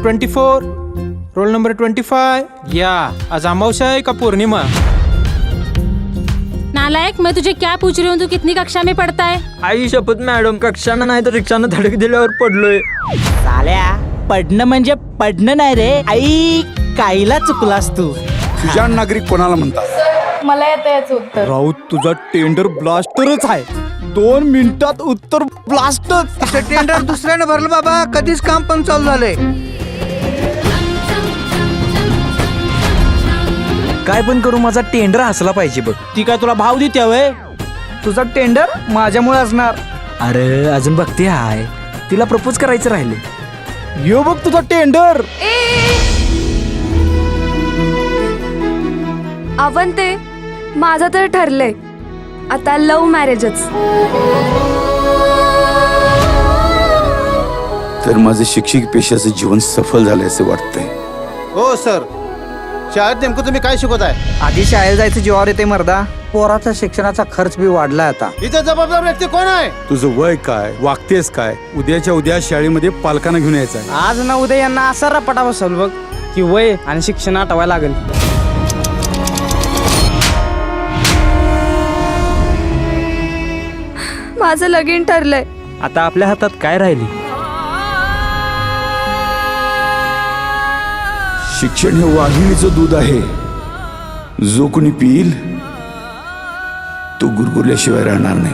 24, roll number 25। या आज अमावस्या है का पूर्णिमा? नालायक, मैं तुझे क्या पूछ रही हूँ, तू कितनी कक्षा में पढ़ता है? आई शपथ मॅडम, कक्षानं नाही तर रिक्षानं धडक दिल्यावर पडलोय। साल्या पडणं म्हणजे पडणं नाही रे, आई काहीला चुकलास तू। सुजाण नागरिक कोणाला म्हणतात? मला येतं याचं उत्तर। राऊत तुझा टेंडर ब्लास्टरच आहे, 2 मिनिटात उत्तर ब्लास्टच। टेंडर दुसऱ्याने भरलं बाबा, कधीच काम पण चालू झालंय। काय पण करू, माझा टेंडर हसला पाहिजे बघ। ती काय तुला भाव देते वय? तुझा टेंडर माझ्यामुळे असणार। अरे अजून बघते हाय, तिला प्रपोज करायचं राहिले। यो बघ तुझा टेंडर। अवंते, माझं तर ठरलंय आता लव्ह मॅरेजच। तर माझे शिक्षक पेशाचं जीवन सफल झाले असे वाटतंय। हो सर, शाळेत नेमकं तुम्ही काय शिकवत आहे? आधी शाळेत जायचं जीवावर येते मर्दा, पोराचा शिक्षणाचा खर्च बी वाढलाय आता। इथे जबाबदार व्यक्ती कोण आहे? तुझं वय काय, वागतेस काय, उद्याच्या उद्या शाळेमध्ये पालकांना घेऊन यायचं आहे। आज ना उद्या यांना असा रपाटा बसवल बघ की वय आणि शिक्षण आठवायला लागेल। माझं लगीन ठरलंय। आता आपल्या हातात काय राहिली? शिक्षण हे वाघिणीचं दूध आहे, जो कोणी पिईल तो गुरगुरल्याशिवाय राहणार नाही।